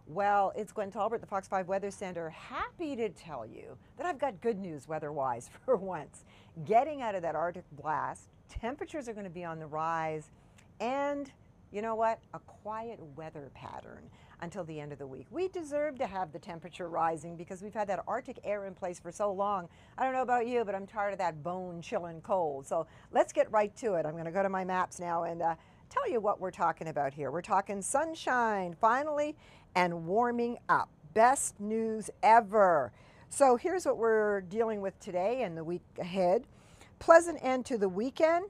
Well, it's Gwen Talbert, the Fox 5 Weather Center. Happy to tell you that I've got good news weather-wise for once. Getting out of that Arctic blast, temperatures are going to be on the rise, and you know what? A quiet weather pattern until the end of the week. We deserve to have the temperature rising because we've had that Arctic air in place for so long. I don't know about you, but I'm tired of that bone-chilling cold. So let's get right to it. I'm going to go to my maps now and tell you what we're talking about here. We're talking sunshine, finally, and warming up. Best news ever. So here's what we're dealing with today and the week ahead. Pleasant end to the weekend.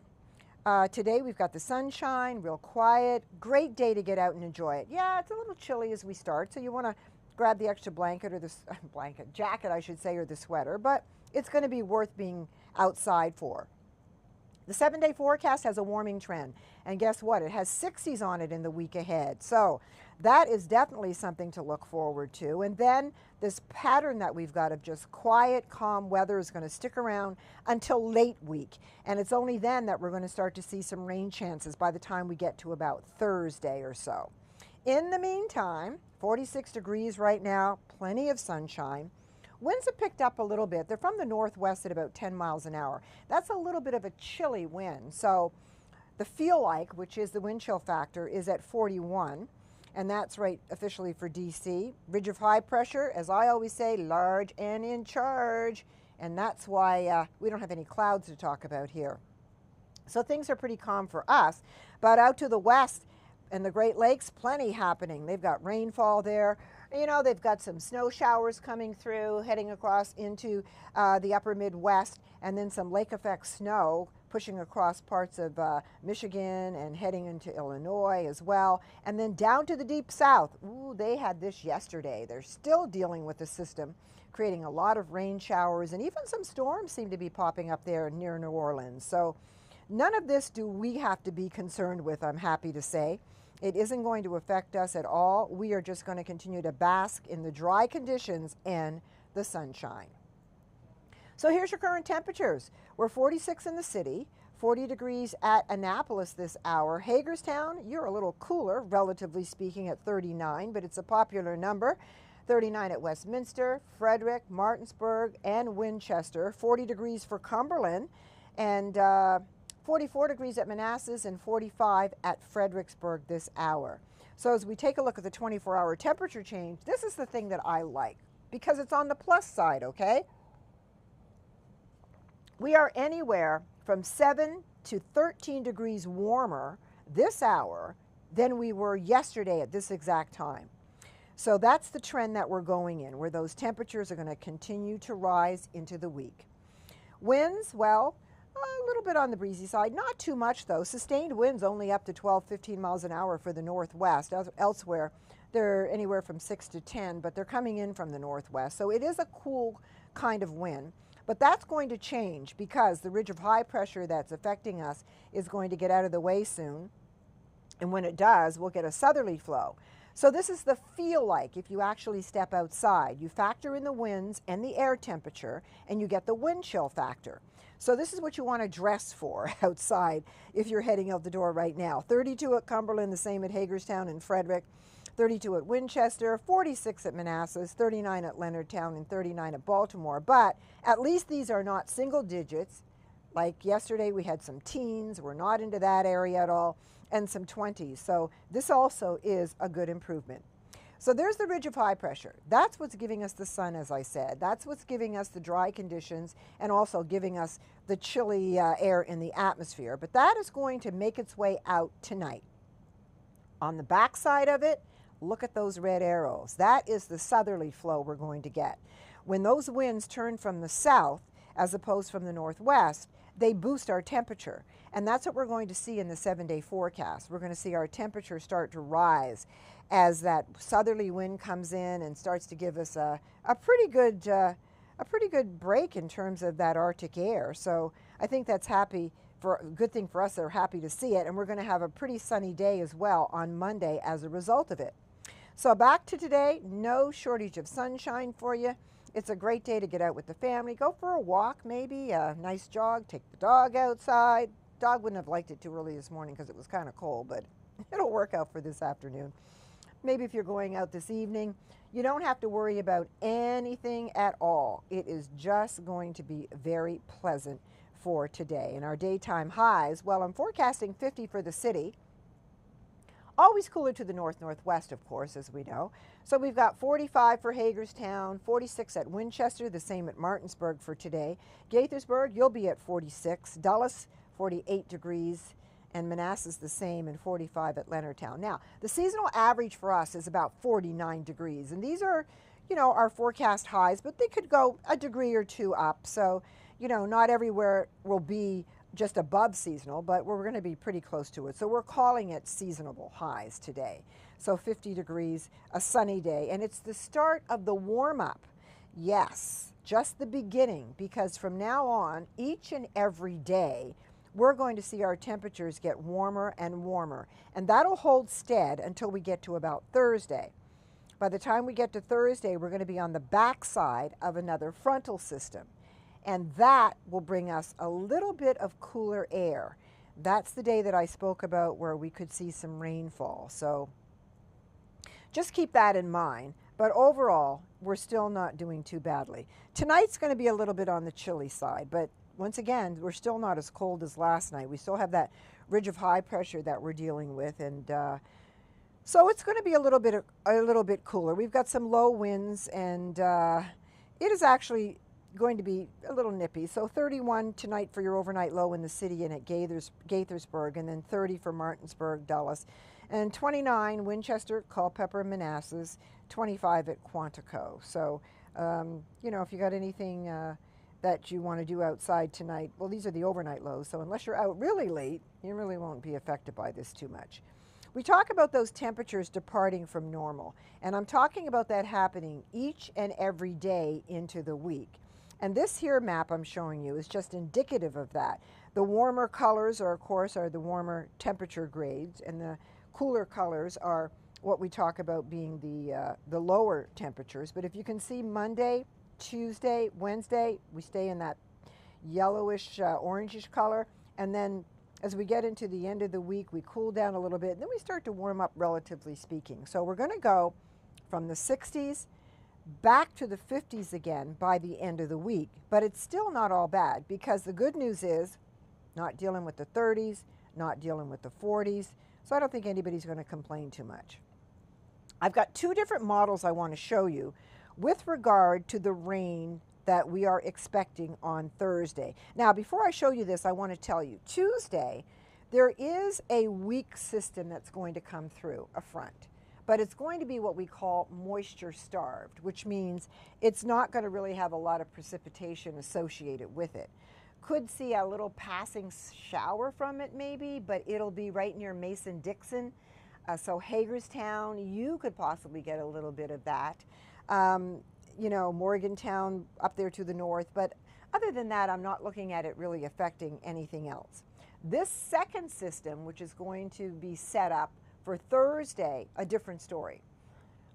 Today we've got the sunshine, real quiet, great day to get out and enjoy it. Yeah, it's a little chilly as we start, so you want to grab the extra blanket or the jacket, I should say, or the sweater, but it's going to be worth being outside for. The 7-day forecast has a warming trend, and guess what? It has 60s on it in the week ahead. So that is definitely something to look forward to. And then this pattern that we've got of just quiet, calm weather is going to stick around until late week. And it's only then that we're going to start to see some rain chances by the time we get to about Thursday or so. In the meantime, 46 degrees right now, plenty of sunshine. Winds have picked up a little bit. They're from the northwest at about 10 miles an hour. That's a little bit of a chilly wind. So the feel like, which is the wind chill factor, is at 41. And that's right officially for DC. Ridge of high pressure, as I always say, large and in charge. And that's why we don't have any clouds to talk about here. So things are pretty calm for us. But out to the west and the Great Lakes, plenty happening. They've got rainfall there. You know, they've got some snow showers coming through, heading across into the upper Midwest, and then some lake effect snow pushing across parts of Michigan and heading into Illinois as well. And then down to the deep south. Ooh, they had this yesterday. They're still dealing with the system, creating a lot of rain showers, and even some storms seem to be popping up there near New Orleans. So none of this do we have to be concerned with, I'm happy to say. It isn't going to affect us at all. We are just going to continue to bask in the dry conditions and the sunshine. So here's your current temperatures. We're 46 in the city, 40 degrees at Annapolis this hour. Hagerstown, you're a little cooler, relatively speaking, at 39, but it's a popular number. 39 at Westminster, Frederick, Martinsburg, and Winchester. 40 degrees for Cumberland, and 44 degrees at Manassas and 45 at Fredericksburg this hour. So as we take a look at the 24-hour temperature change, this is the thing that I like because it's on the plus side, okay? We are anywhere from 7 to 13 degrees warmer this hour than we were yesterday at this exact time. So that's the trend that we're going in, where those temperatures are going to continue to rise into the week. Winds, well, a little bit on the breezy side, not too much though. Sustained winds only up to 12, 15 miles an hour for the northwest. Elsewhere, they're anywhere from 6 to 10, but they're coming in from the northwest. So it is a cool kind of wind, but that's going to change because the ridge of high pressure that's affecting us is going to get out of the way soon. And when it does, we'll get a southerly flow. So this is the feel like if you actually step outside. You factor in the winds and the air temperature, and you get the wind chill factor. So this is what you want to dress for outside if you're heading out the door right now. 32 at Cumberland, the same at Hagerstown and Frederick, 32 at Winchester, 46 at Manassas, 39 at Leonardtown, and 39 at Baltimore. But at least these are not single digits. Like yesterday we had some teens, we're not into that area at all, and some 20s. So this also is a good improvement. So there's the ridge of high pressure. That's what's giving us the sun, as I said. That's what's giving us the dry conditions and also giving us the chilly air in the atmosphere. But that is going to make its way out tonight. On the backside of it, look at those red arrows. That is the southerly flow we're going to get. When those winds turn from the south as opposed from the northwest, they boost our temperature. And that's what we're going to see in the 7-day forecast. We're going to see our temperature start to rise as that southerly wind comes in and starts to give us a pretty good break in terms of that Arctic air. So I think that's a good thing for us that are happy to see it. And we're going to have a pretty sunny day as well on Monday as a result of it. So back to today, no shortage of sunshine for you. It's a great day to get out with the family, go for a walk, maybe a nice jog, take the dog outside. Dog wouldn't have liked it too early this morning because it was kind of cold, but it'll work out for this afternoon. maybe if you're going out this evening, you don't have to worry about anything at all. It is just going to be very pleasant for today. And our daytime highs, well, I'm forecasting 50 for the city. Always cooler to the north-northwest, of course, as we know. So we've got 45 for Hagerstown, 46 at Winchester, the same at Martinsburg for today. Gaithersburg, you'll be at 46. Dulles, 48 degrees. And Manassas the same, and 45 at Leonardtown. Now, the seasonal average for us is about 49 degrees. And these are, you know, our forecast highs, but they could go a degree or two up. So, you know, not everywhere will be just above seasonal, but we're going to be pretty close to it. So we're calling it seasonable highs today. So 50 degrees, a sunny day, and it's the start of the warm-up. Yes, just the beginning, because from now on, each and every day, we're going to see our temperatures get warmer and warmer, and that'll hold stead until we get to about Thursday. By the time we get to Thursday, we're going to be on the backside of another frontal system, and that will bring us a little bit of cooler air. That's the day that I spoke about where we could see some rainfall. So just keep that in mind. But overall, we're still not doing too badly. Tonight's going to be a little bit on the chilly side, but once again, we're still not as cold as last night. We still have that ridge of high pressure that we're dealing with, and so it's going to be a little bit cooler. We've got some low winds, and it is actually going to be a little nippy. So 31 tonight for your overnight low in the city and at Gaithersburg, and then 30 for Martinsburg, Dulles, and 29 Winchester, Culpeper, Manassas, 25 at Quantico. So you know, if you got anything that you want to do outside tonight, well, these are the overnight lows, so unless you're out really late, you really won't be affected by this too much. We talk about those temperatures departing from normal, and I'm talking about that happening each and every day into the week. And this here map I'm showing you is just indicative of that. The warmer colors are, of course, the warmer temperature grades, and the cooler colors are what we talk about being the lower temperatures. But if you can see Monday, Tuesday, Wednesday, we stay in that yellowish, orangish color, and then as we get into the end of the week, we cool down a little bit, and then we start to warm up, relatively speaking. So we're going to go from the 60s back to the 50s again by the end of the week, but it's still not all bad, because the good news is not dealing with the 30s, not dealing with the 40s, so I don't think anybody's going to complain too much. I've got two different models I want to show you with regard to the rain that we are expecting on Thursday. Now, before I show you this, I want to tell you, Tuesday, there is a weak system that's going to come through, a front, but it's going to be what we call moisture starved, which means it's not going to really have a lot of precipitation associated with it. Could see a little passing shower from it maybe, but it'll be right near Mason-Dixon. So Hagerstown, you could possibly get a little bit of that. You know, Morgantown up there to the north, but other than that, I'm not looking at it really affecting anything else. This second system, which is going to be set up for Thursday, a different story.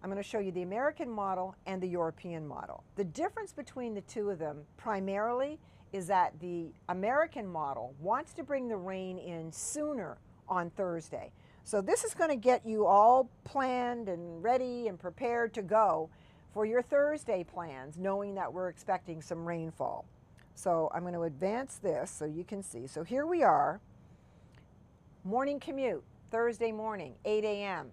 I'm going to show you the American model and the European model. The difference between the two of them primarily is that the American model wants to bring the rain in sooner on Thursday. So this is going to get you all planned and ready and prepared to go for your Thursday plans, knowing that we're expecting some rainfall. So I'm going to advance this so you can see. So here we are, morning commute, Thursday morning, 8 a.m.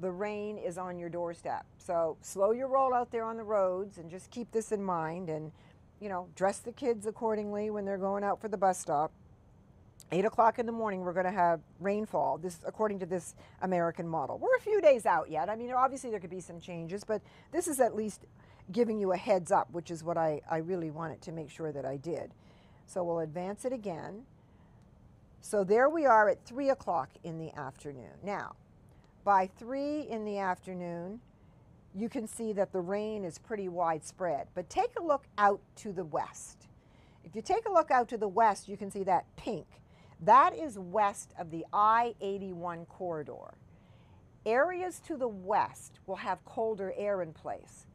The rain is on your doorstep. So slow your roll out there on the roads and just keep this in mind, and, you know, dress the kids accordingly when they're going out for the bus stop. 8 o'clock in the morning, we're going to have rainfall, this according to this American model. We're a few days out yet. I mean, obviously there could be some changes, but this is at least giving you a heads up, which is what I really wanted to make sure that I did. So we'll advance it again. So there we are at 3 o'clock in the afternoon. Now, by 3 in the afternoon, you can see that the rain is pretty widespread. But take a look out to the west. If you take a look out to the west, you can see that pink. That is west of the I-81 corridor. Areas to the west will have colder air in place.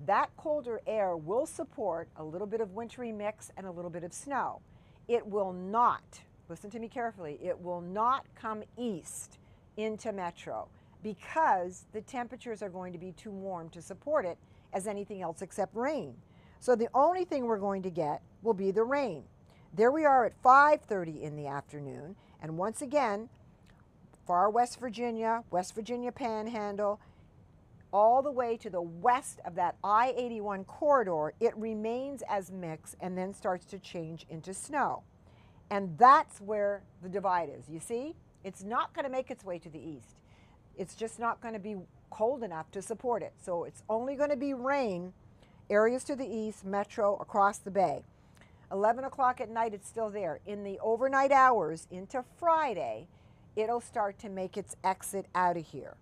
That colder air will support a little bit of wintry mix and a little bit of snow. It will not, listen to me carefully, it will not come east into Metro. because the temperatures are going to be too warm to support it as anything else except rain. So the only thing we're going to get will be the rain. There we are at 5:30 in the afternoon, and once again, far West Virginia Panhandle, all the way to the west of that I-81 corridor, it remains as mix and then starts to change into snow. And that's where the divide is. You see, it's not going to make its way to the east. It's just not going to be cold enough to support it. So it's only going to be rain, areas to the east, metro, across the bay. 11 o'clock at night, it's still there. In the overnight hours into Friday, it'll start to make its exit out of here.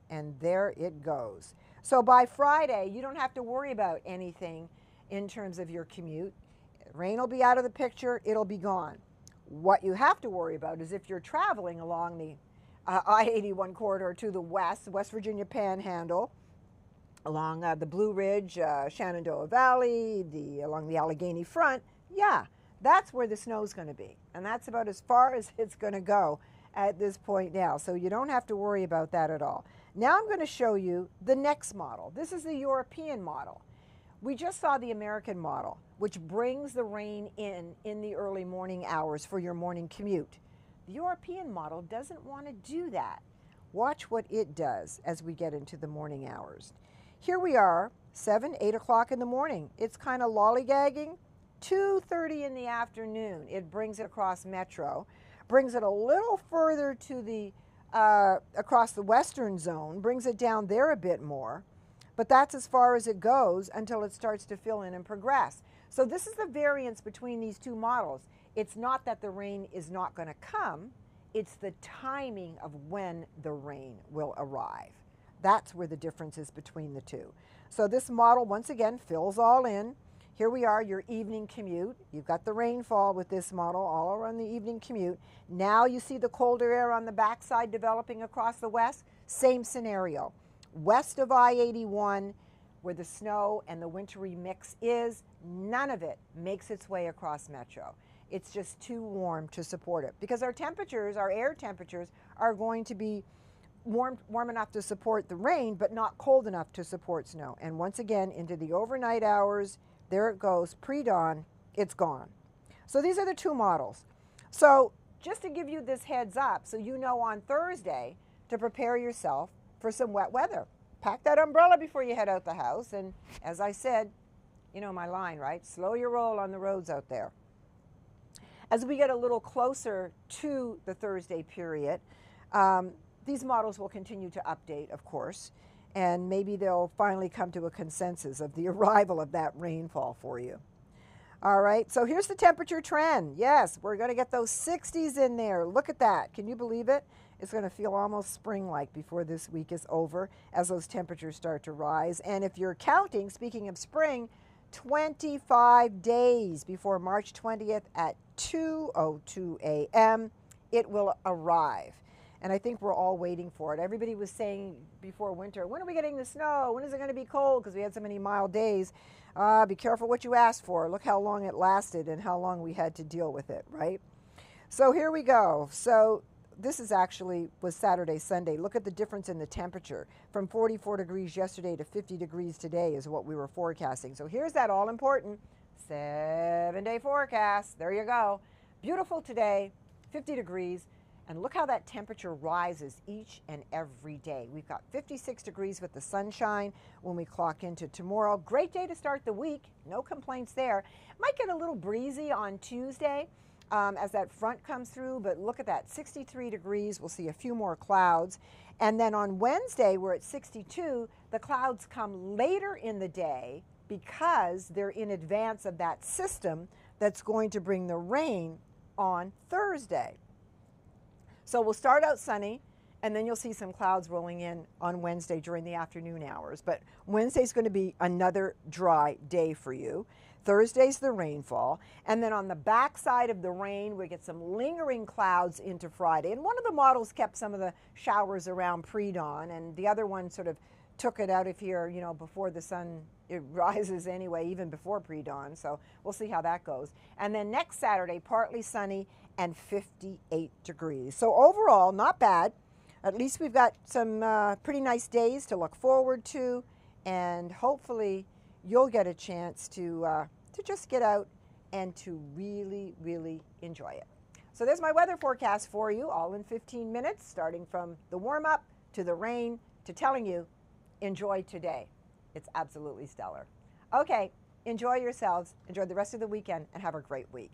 And there it goes. So by Friday, you don't have to worry about anything in terms of your commute. Rain will be out of the picture, it'll be gone. What you have to worry about is if you're traveling along the I-81 corridor to the west, West Virginia Panhandle, along the Blue Ridge, Shenandoah Valley, along the Allegheny Front, yeah, that's where the snow's going to be. And that's about as far as it's going to go at this point now. So you don't have to worry about that at all. Now I'm going to show you the next model. This is the European model. We just saw the American model, which brings the rain in the early morning hours for your morning commute. The European model doesn't want to do that. Watch what it does as we get into the morning hours. Here we are, 7, 8 o'clock in the morning. It's kind of lollygagging. 2:30 in the afternoon, it brings it across metro, brings it a little further to the across the western zone, brings it down there a bit more, but that's as far as it goes until it starts to fill in and progress. So this is the variance between these two models. It's not that the rain is not going to come, it's the timing of when the rain will arrive. That's where the difference is between the two. So this model, once again, fills all in. Here we are, your evening commute. You've got the rainfall with this model all around the evening commute. Now you see the colder air on the backside developing across the west. Same scenario. West of I-81, where the snow and the wintry mix is, none of it makes its way across metro. It's just too warm to support it because our temperatures, our air temperatures, are going to be warm enough to support the rain, but not cold enough to support snow. And once again, into the overnight hours, there it goes, pre-dawn, it's gone. So these are the two models. So just to give you this heads up, so you know on Thursday to prepare yourself for some wet weather. Pack that umbrella before you head out the house. And as I said, you know my line, right? Slow your roll on the roads out there. As we get a little closer to the Thursday period, these models will continue to update, of course, and maybe they'll finally come to a consensus of the arrival of that rainfall for you. All right, so here's the temperature trend. Yes, we're going to get those 60s in there. Look at that. Can you believe it? It's going to feel almost spring-like before this week is over as those temperatures start to rise. And if you're counting, speaking of spring, 25 days before March 20th at 2:02 a.m., it will arrive. And I think we're all waiting for it. Everybody was saying before winter, when are we getting the snow? When is it going to be cold? Because we had so many mild days. Be careful what you ask for. Look how long it lasted and how long we had to deal with it, right? So here we go. So this is actually was Saturday, Sunday. Look at the difference in the temperature. From 44 degrees yesterday to 50 degrees today is what we were forecasting. So here's that all important 7-day forecast. There you go. Beautiful today, 50 degrees. And look how that temperature rises each and every day. We've got 56 degrees with the sunshine when we clock into tomorrow. Great day to start the week. No complaints there. Might get a little breezy on Tuesday as that front comes through, but look at that, 63 degrees. We'll see a few more clouds. And then on Wednesday, we're at 62. The clouds come later in the day because they're in advance of that system that's going to bring the rain on Thursday. So we'll start out sunny, and then you'll see some clouds rolling in on Wednesday during the afternoon hours. But Wednesday's going to be another dry day for you. Thursday's the rainfall. And then on the backside of the rain, we get some lingering clouds into Friday. And one of the models kept some of the showers around pre-dawn, and the other one sort of took it out of here, you know, before the sun it rises anyway, even before pre-dawn. So we'll see how that goes. And then next Saturday, partly sunny and 58 degrees. So overall, not bad. at least we've got some pretty nice days to look forward to, and hopefully you'll get a chance to just get out and to really, really enjoy it. So there's my weather forecast for you, all in 15 minutes, starting from the warm-up to the rain to telling you, enjoy today. It's absolutely stellar. Okay, enjoy yourselves, enjoy the rest of the weekend, and have a great week.